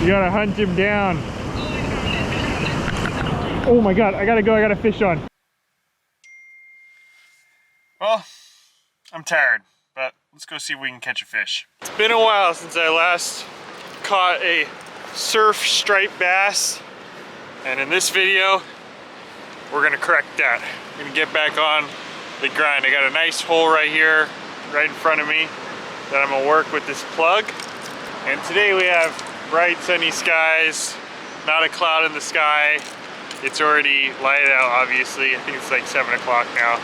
You gotta hunt him down. Oh my god, I gotta go, I got a fish on. Well, I'm tired, but let's go see if we can catch a fish. It's been a while since I last caught a surf striped bass, and in this video, we're gonna correct that. We're gonna get back on the grind. I got a nice hole right here, right in front of me, that I'm gonna work with this plug. And today we have bright sunny skies, not a cloud in the sky. It's already light out, obviously. I think it's like 7 o'clock now.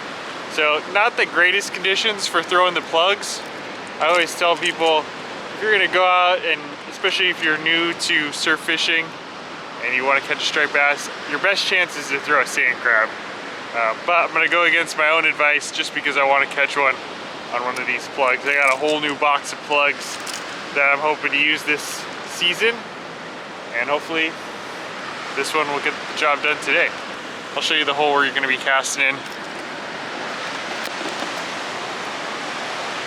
So not the greatest conditions for throwing the plugs. I always tell people, if you're gonna go out, and especially if you're new to surf fishing and you wanna catch a striped bass, your best chance is to throw a sand crab. But I'm gonna go against my own advice just because I wanna catch one on one of these plugs. I got a whole new box of plugs that I'm hoping to use this season, and hopefully this one will get the job done today. I'll show you the hole where you're gonna be casting in.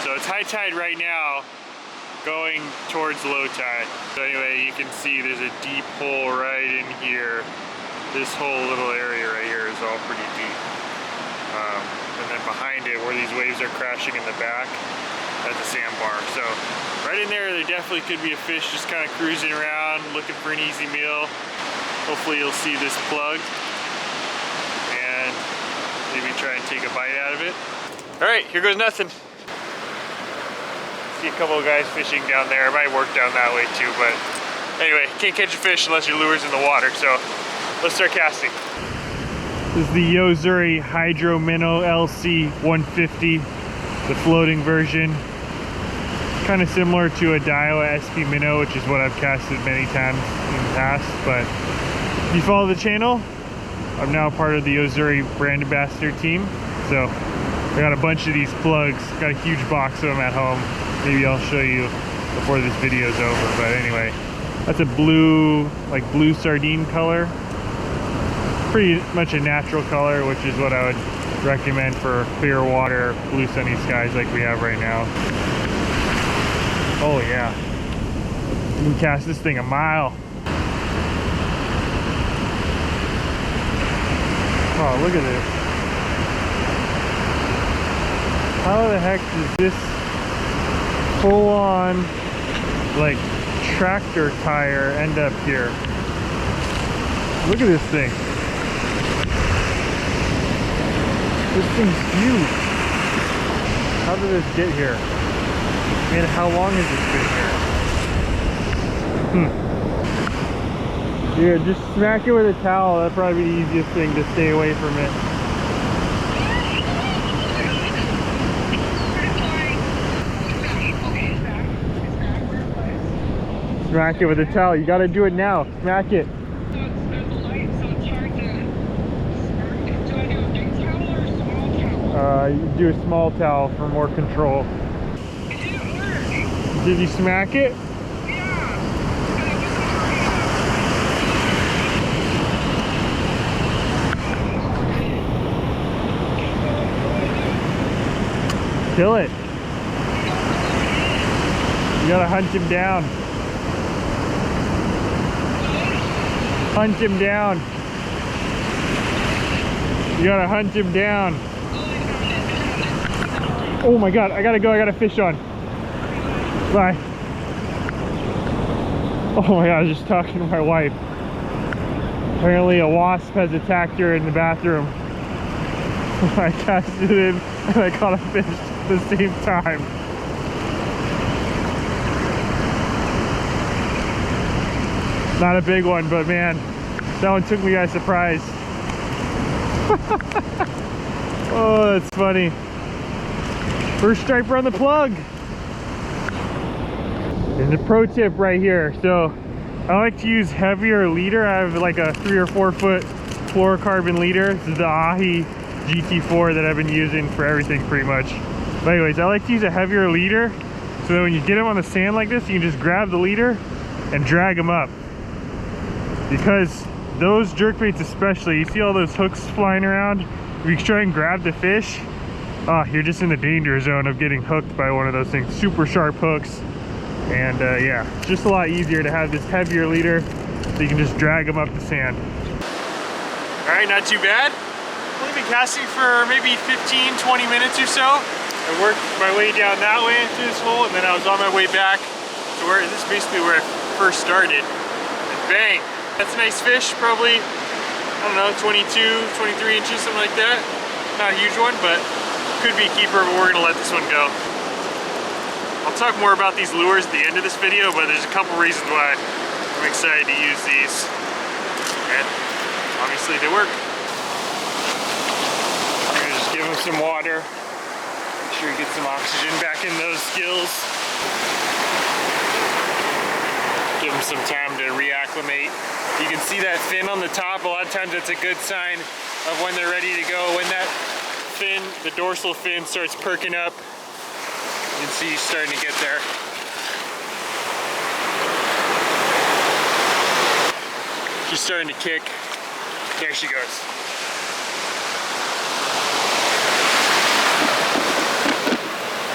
So it's high tide right now, going towards low tide. So anyway, you can see there's a deep hole right in here. This whole little area right here is all pretty deep. And then behind it, where these waves are crashing in the back, that's a sandbar. So right in there definitely could be a fish just kind of cruising around, looking for an easy meal. Hopefully you'll see this plug and maybe try and take a bite out of it. All right, here goes nothing. See a couple of guys fishing down there. It might work down that way too, but anyway, can't catch a fish unless your lure's in the water, so let's start casting. This is the Yo-Zuri Hydro Minnow LC 150, the floating version. Kind of similar to a Daiwa SP Minnow, which is what I've casted many times in the past, but if you follow the channel, I'm now part of the Yo-Zuri brand ambassador team. So I got a bunch of these plugs, got a huge box of them at home. Maybe I'll show you before this video is over, but anyway, that's a blue, like blue sardine color. Pretty much a natural color, which is what I would recommend for clear water, blue sunny skies like we have right now. Oh yeah, you can cast this thing a mile. Oh, look at this. How the heck does this full on like tractor tire end up here? Look at this thing. This thing's huge. How did this get here? Man, how long has this been here? Yeah, just smack it with a towel. That'd probably be the easiest thing to stay away from it. Smack it with a towel. You gotta do it now. Smack it. You do a small towel for more control. Did you smack it? Kill it. You gotta hunt him down. Hunt him down. You gotta hunt him down. Oh my god, I gotta go, I got a fish on. Bye. Oh my god, I was just talking to my wife. Apparently a wasp has attacked her in the bathroom. I casted it in and I caught a fish at the same time. Not a big one, but man, that one took me by surprise. Oh, that's funny. First striper on the plug. And a pro tip right here. So I like to use heavier leader. I have like a 3 or 4 foot fluorocarbon leader. This is the Ahi GT4 that I've been using for everything pretty much. But anyways, I like to use a heavier leader so that when you get them on the sand like this, you can just grab the leader and drag them up. Because those jerkbaits especially, you see all those hooks flying around? If you try and grab the fish, oh, you're just in the danger zone of getting hooked by one of those things. Super sharp hooks. And yeah, it's just a lot easier to have this heavier leader so you can just drag them up the sand. All right, not too bad. I've only been casting for maybe 15, 20 minutes or so. I worked my way down that way into this hole, and then I was on my way back to where, this is basically where I first started. And bang, that's a nice fish, probably, I don't know, 22, 23 inches, something like that. Not a huge one, but could be a keeper, but we're gonna let this one go. I'll talk more about these lures at the end of this video, but there's a couple reasons why I'm excited to use these. And obviously they work. I'm gonna just give them some water. Make sure you get some oxygen back in those gills. Give them some time to reacclimate. You can see that fin on the top. A lot of times that's a good sign of when they're ready to go. When that fin, the dorsal fin, starts perking up, you can see he's starting to get there. She's starting to kick. There she goes.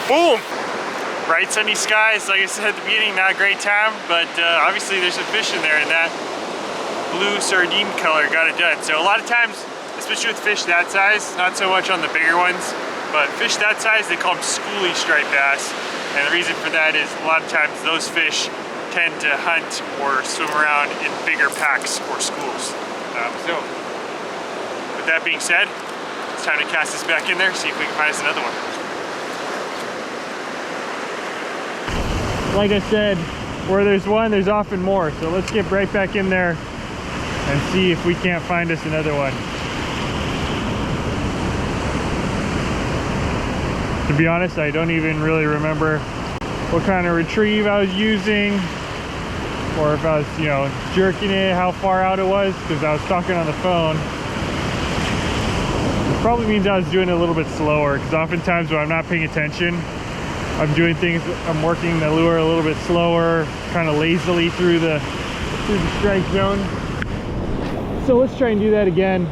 Boom! Bright sunny skies, like I said at the beginning, not a great time, but obviously there's some fish in there, and that blue sardine color got it done. So a lot of times, especially with fish that size, not so much on the bigger ones, but fish that size, they call them schoolie striped bass. And the reason for that is a lot of times those fish tend to hunt or swim around in bigger packs or schools. So with that being said, it's time to cast this back in there, see if we can find us another one. Like I said, where there's one, there's often more. So let's get right back in there and see if we can't find us another one. To be honest, I don't even really remember what kind of retrieve I was using, or if I was, you know, jerking it, how far out it was, because I was talking on the phone. It probably means I was doing it a little bit slower, because oftentimes when I'm not paying attention, I'm doing things, I'm working the lure a little bit slower, kind of lazily through the strike zone. So let's try and do that again.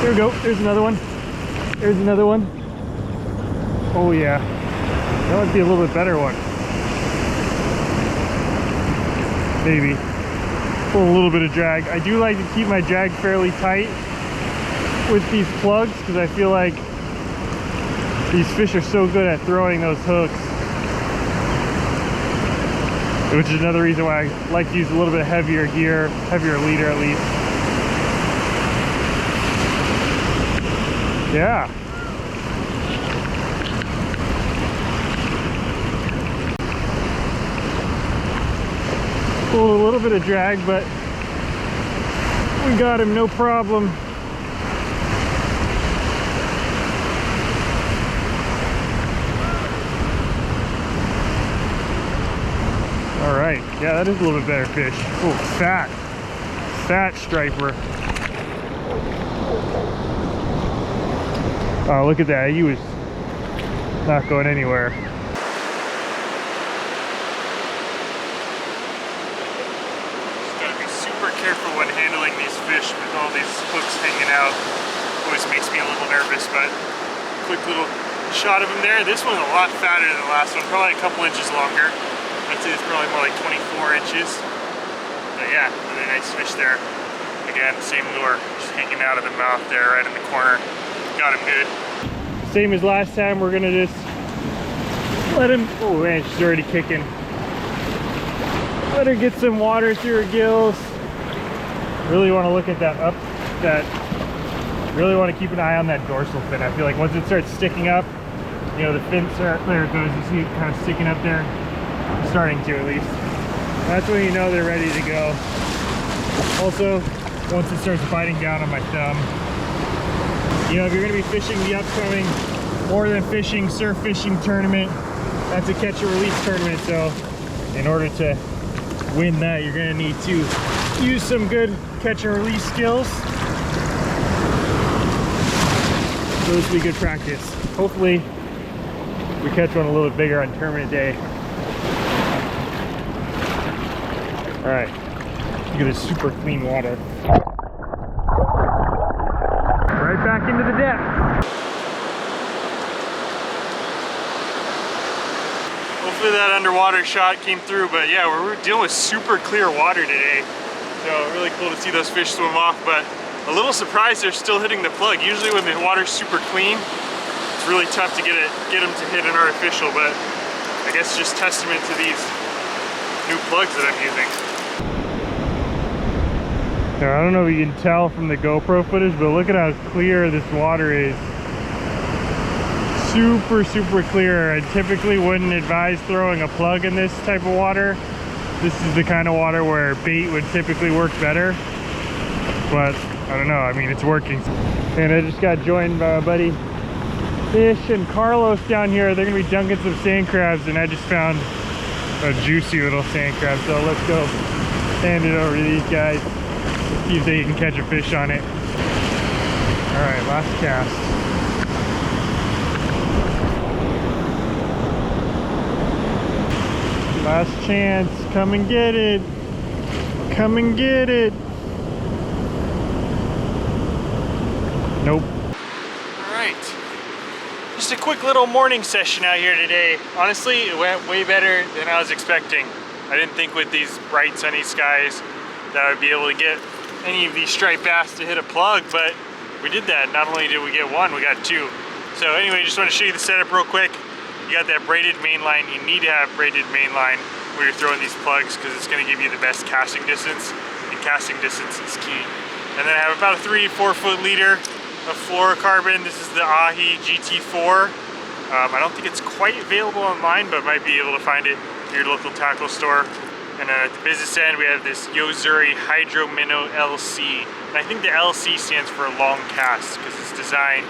There we go, there's another one. There's another one. Oh yeah, that might be a little bit better one. Maybe. Pull a little bit of drag. I do like to keep my drag fairly tight with these plugs, because I feel like these fish are so good at throwing those hooks. Which is another reason why I like to use a little bit heavier gear, heavier leader at least. Yeah. Pulled a little bit of drag, but we got him, no problem. All right, yeah, that is a little bit better fish. Oh, fat striper. Oh, look at that, he was not going anywhere. Careful when handling these fish with all these hooks hanging out. Always makes me a little nervous, but quick little shot of him there. This one's a lot fatter than the last one, probably a couple inches longer. I'd say it's probably more like 24 inches. But yeah, really nice fish there. Again, same lure, just hanging out of the mouth there, right in the corner. Got him good. Same as last time, we're gonna just let him, oh man, she's already kicking. Let her get some water through her gills. Really want to look at really want to keep an eye on that dorsal fin. I feel like once it starts sticking up, you know, the fins are, there it goes, you see it kind of sticking up there, starting to at least. That's when you know they're ready to go. Also, once it starts biting down on my thumb, you know, if you're going to be fishing the upcoming More Than Fishing surf fishing tournament, that's a catch and release tournament, so in order to win that, you're going to need to use some good catch and release skills. So this will be good practice. Hopefully we catch one a little bit bigger on tournament day. All right, look at this super clean water. Right back into the depth. Hopefully that underwater shot came through, but yeah, we're dealing with super clear water today. So really cool to see those fish swim off, but a little surprised they're still hitting the plug. Usually when the water's super clean, it's really tough to get them to hit an artificial, but I guess just testament to these new plugs that I'm using. Now, I don't know if you can tell from the GoPro footage, but look at how clear this water is. Super, super clear. I typically wouldn't advise throwing a plug in this type of water. This is the kind of water where bait would typically work better. But I don't know, I mean, it's working. And I just got joined by my buddy Fish and Carlos down here. They're gonna be dunking some sand crabs, and I just found a juicy little sand crab. So let's go hand it over to these guys, see if they can catch a fish on it. All right, last cast. Last chance, come and get it. Come and get it. Nope. All right, just a quick little morning session out here today. Honestly, it went way better than I was expecting. I didn't think with these bright sunny skies that I would be able to get any of these striped bass to hit a plug, but we did that. Not only did we get one, we got two. So anyway, just want to show you the setup real quick. You got that braided main line. You need to have braided main line when you're throwing these plugs because it's going to give you the best casting distance, and casting distance is key. And then I have about a 3 to 4 foot leader of fluorocarbon. This is the Ahi GT4. I don't think it's quite available online, but might be able to find it at your local tackle store. And then at the business end, we have this Yo-Zuri Hydro Minnow LC. And I think the LC stands for long cast because it's designed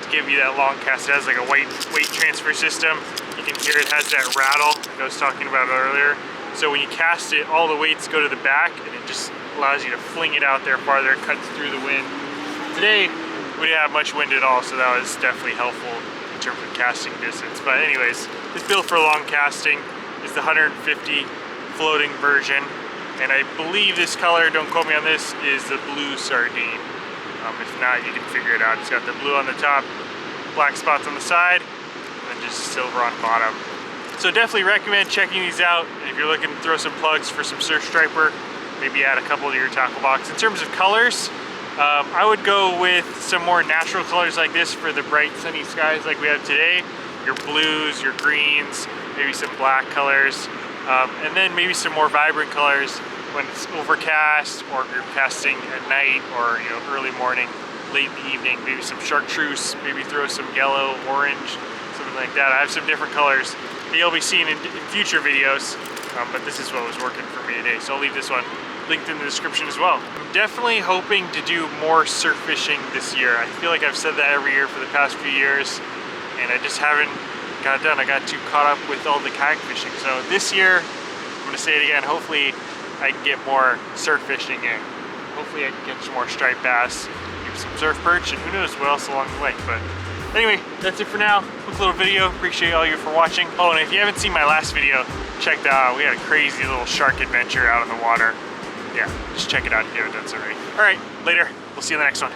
give you that long cast. It has like a weight transfer system. You can hear it has that rattle that I was talking about earlier. So when you cast it, all the weights go to the back and it just allows you to fling it out there farther. It cuts through the wind. Today, we didn't have much wind at all, so that was definitely helpful in terms of casting distance. But anyways, it's built for long casting. It's the 150 floating version. And I believe this color, don't quote me on this, is the blue sardine. If not, you can figure it out. It's got the blue on the top, black spots on the side, and then just silver on bottom. So definitely recommend checking these out. And if you're looking to throw some plugs for some surf striper, maybe add a couple to your tackle box. In terms of colors, I would go with some more natural colors like this for the bright sunny skies like we have today. Your blues, your greens, maybe some black colors, and then maybe some more vibrant colors when it's overcast or if you're casting at night or early morning, late in the evening. Maybe some chartreuse, maybe throw some yellow, orange, something like that. I have some different colors that you'll be seeing in future videos, but this is what was working for me today. So I'll leave this one linked in the description as well. I'm definitely hoping to do more surf fishing this year. I feel like I've said that every year for the past few years, and I just haven't got it done. I got too caught up with all the kayak fishing. So this year, I'm gonna say it again, hopefully I can get more surf fishing in. Hopefully I can catch some more striped bass, maybe some surf perch, and who knows what else along the way. But anyway, that's it for now. Quick little video. Appreciate all you for watching. Oh, and if you haven't seen my last video, check that out. We had a crazy little shark adventure out in the water. Yeah, just check it out if you haven't done so already. All right, later. We'll see you in the next one.